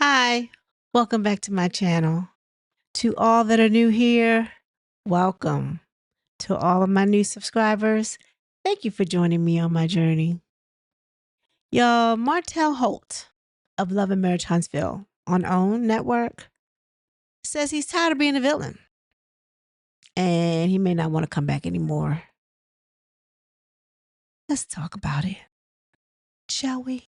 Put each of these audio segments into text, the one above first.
Hi, welcome back to my channel. To all that are new here, welcome. To all of my new subscribers, thank you for joining me on my journey. Y'all, Martell Holt of Love and Marriage Huntsville on OWN Network says he's tired of being a villain and he may not want to come back anymore. Let's talk about it, shall we?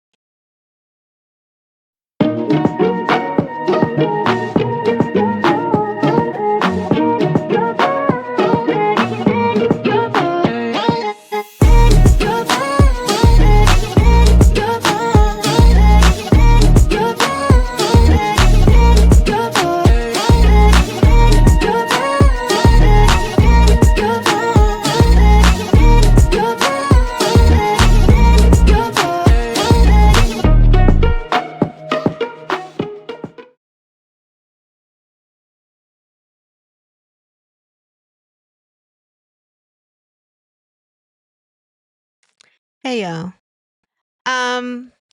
Hey y'all.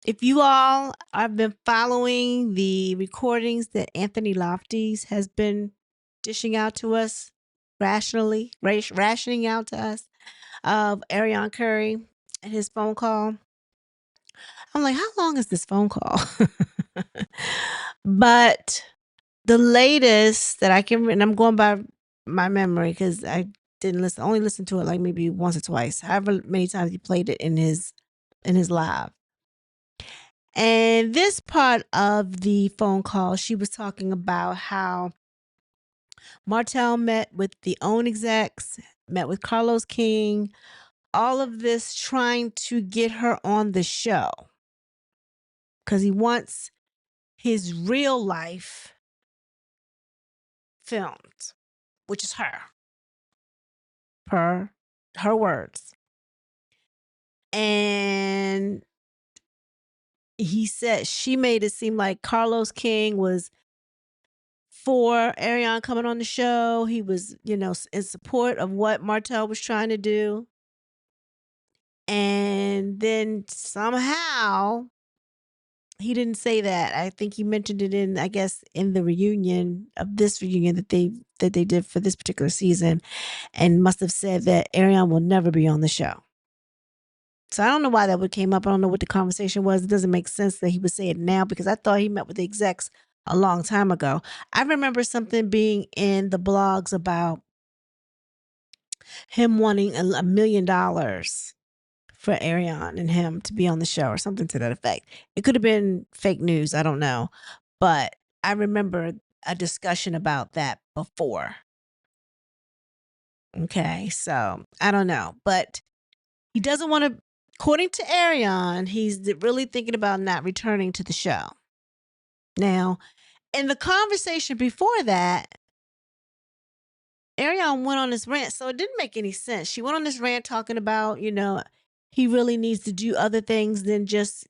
If you all have been following the recordings that Anthony Lofties has been dishing out to us rationing out to us of Arionne Curry and his phone call, I'm like, how long is this phone call? But the latest that I can, and I'm going by my memory because I didn't only listen to it like maybe once or twice, however many times he played it in his live. And this part of the phone call, she was talking about how Martell met with the OWN execs, met with Carlos King, all of this trying to get her on the show because he wants his real life filmed, which is her, per her words. And he said she made it seem like Carlos King was for Arionne coming on the show. He was, in support of what Martell was trying to do. And then somehow he didn't say that. I think he mentioned it in, I guess, in the reunion that they did for this particular season, and must have said that Arionne will never be on the show. So I don't know why that would came up. I don't know what the conversation was. It doesn't make sense that he would say it now because I thought he met with the execs a long time ago. I remember something being in the blogs about him wanting $1 million for Arionne and him to be on the show or something to that effect. It could have been fake news. I don't know. But I remember a discussion about that before. Okay. So I don't know. But he doesn't want to, according to Arionne, he's really thinking about not returning to the show. Now, in the conversation before that, Arionne went on this rant, so it didn't make any sense. She went on this rant talking about, he really needs to do other things than just,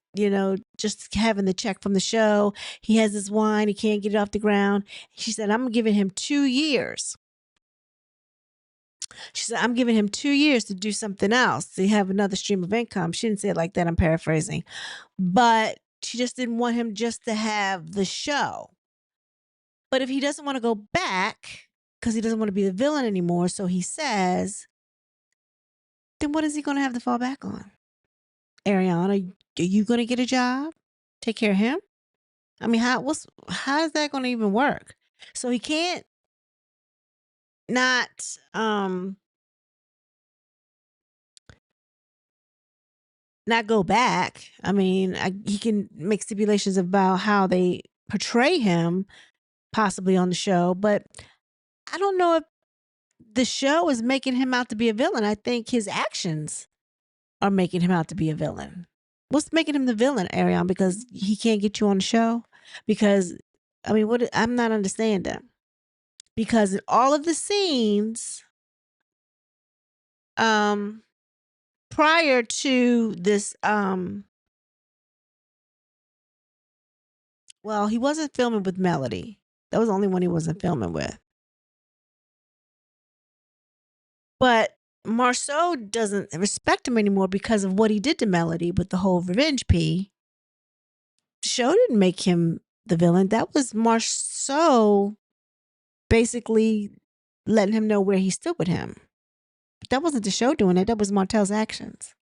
just having the check from the show. He has this wine, he can't get it off the ground. She said, I'm giving him 2 years. She said, I'm giving him 2 years to do something else, to have another stream of income. She didn't say it like that, I'm paraphrasing. But she just didn't want him just to have the show. But if he doesn't want to go back, because he doesn't want to be the villain anymore, so he says, then what is he going to have to fall back on? Arionne, are you going to get a job? Take care of him? I mean, how is that going to even work? So he can't not not go back. I mean, he can make stipulations about how they portray him possibly on the show, but I don't know if the show is making him out to be a villain. I think his actions are making him out to be a villain. What's making him the villain, Arionne? Because he can't get you on the show? Because, I mean, I'm not understanding. Because in all of the scenes, prior to this, well, he wasn't filming with Melody. That was the only one he wasn't filming with. But Marceau doesn't respect him anymore because of what he did to Melody with the whole revenge P. The show didn't make him the villain. That was Marceau basically letting him know where he stood with him. But that wasn't the show doing it. That was Martell's actions.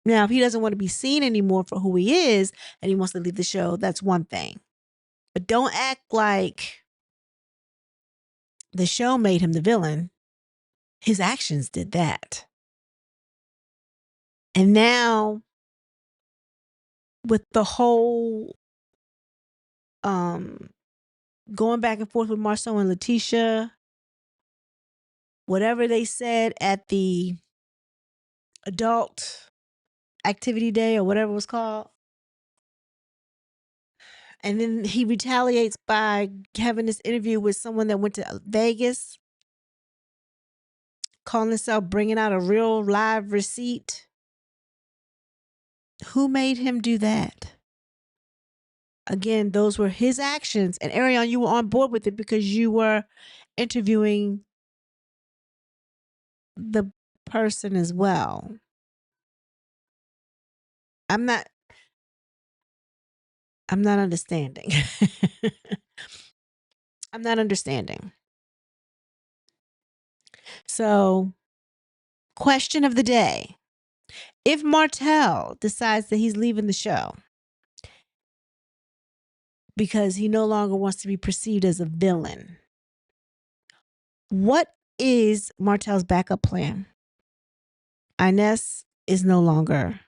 Now, if he doesn't want to be seen anymore for who he is and he wants to leave the show, that's one thing. But don't act like the show made him the villain. His actions did that. And now, with the whole going back and forth with Marceau and Letitia, whatever they said at the adult activity day or whatever it was called, and then he retaliates by having this interview with someone that went to Vegas, calling himself bringing out a real live receipt. Who made him do that? Again, those were his actions. And Arionne, you were on board with it because you were interviewing the person as well. I'm not understanding. I'm not understanding. So, question of the day. If Martell decides that he's leaving the show because he no longer wants to be perceived as a villain, what is Martell's backup plan? Inez is no longer.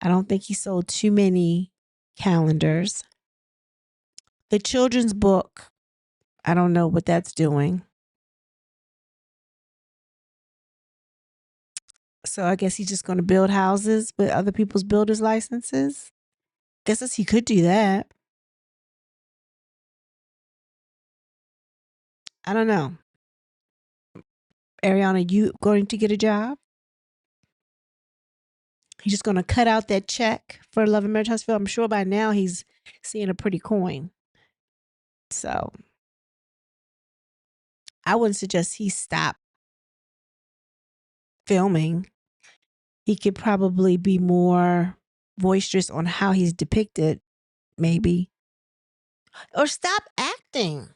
I don't think he sold too many calendars. The children's book, I don't know what that's doing. So I guess he's just going to build houses with other people's builder's licenses. Guess he could do that. I don't know. Arionne, are you going to get a job? He's just going to cut out that check for Love and Marriage Huntsville. I'm sure by now he's seeing a pretty coin. So I wouldn't suggest he stop filming. He could probably be more boisterous on how he's depicted, maybe. Or stop acting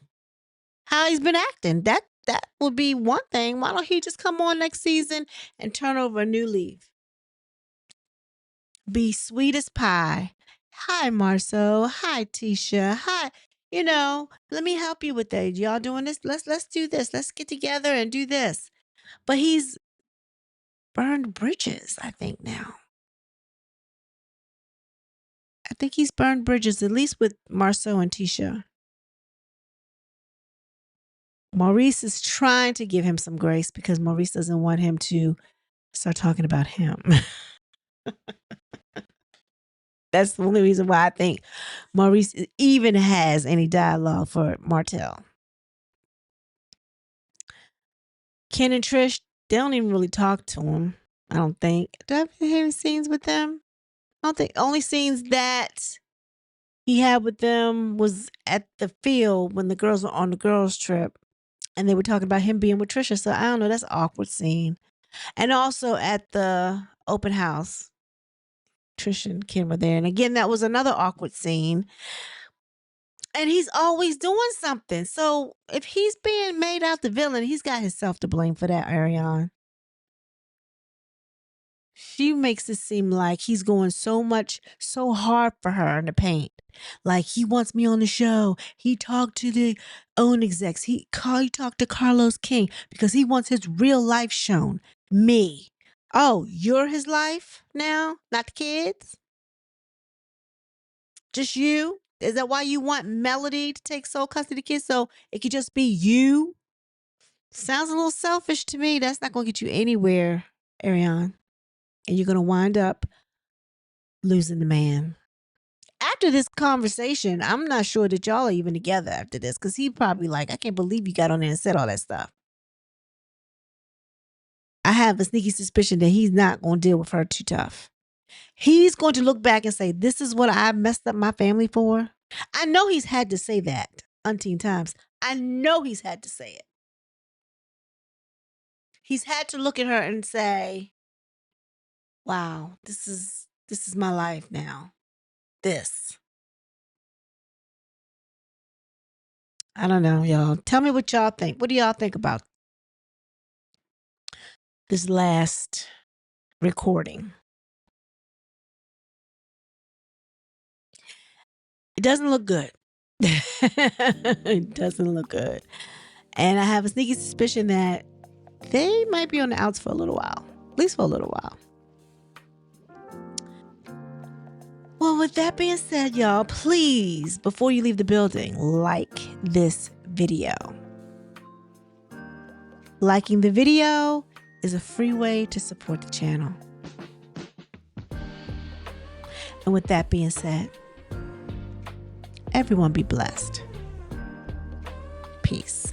how he's been acting. That would be one thing. Why don't he just come on next season and turn over a new leaf? Be sweet as pie. Hi, Marceau. Hi, Tisha. Hi. Let me help you with that. Y'all doing this? Let's do this. Let's get together and do this. But he's burned bridges, I think, now. I think he's burned bridges, at least with Marceau and Tisha. Maurice is trying to give him some grace because Maurice doesn't want him to start talking about him. That's the only reason why I think Maurice even has any dialogue for Martell. Ken and Trish, they don't even really talk to him, I don't think. Do I have any scenes with them? I don't think. Only scenes that he had with them was at the field when the girls were on the girls' trip and they were talking about him being with Trisha. So I don't know. That's an awkward scene. And also at the open house, Trisha and Ken were there. And again, that was another awkward scene. And he's always doing something. So if he's being made out the villain, he's got himself to blame for that, Arionne. She makes it seem like he's going so hard for her in the paint. Like he wants me on the show. He talked to the own execs. He talked to Carlos King because he wants his real life shown. Me. Oh, you're his life now? Not the kids? Just you? Is that why you want Melody to take sole custody of the kids so it could just be you? Sounds a little selfish to me. That's not going to get you anywhere, Arionne. And you're going to wind up losing the man. After this conversation, I'm not sure that y'all are even together after this because he probably like, I can't believe you got on there and said all that stuff. I have a sneaky suspicion that he's not going to deal with her too tough. He's going to look back and say, this is what I messed up my family for. I know he's had to say that umpteen times. I know he's had to say it. He's had to look at her and say, wow, this is my life now. This. I don't know, y'all. Tell me what y'all think. What do y'all think about this last recording? It doesn't look good. It doesn't look good. And I have a sneaky suspicion that they might be on the outs for a little while, at least for a little while. Well, with that being said, y'all, please, before you leave the building, like this video. Liking the video is a free way to support the channel. And with that being said, everyone be blessed. Peace.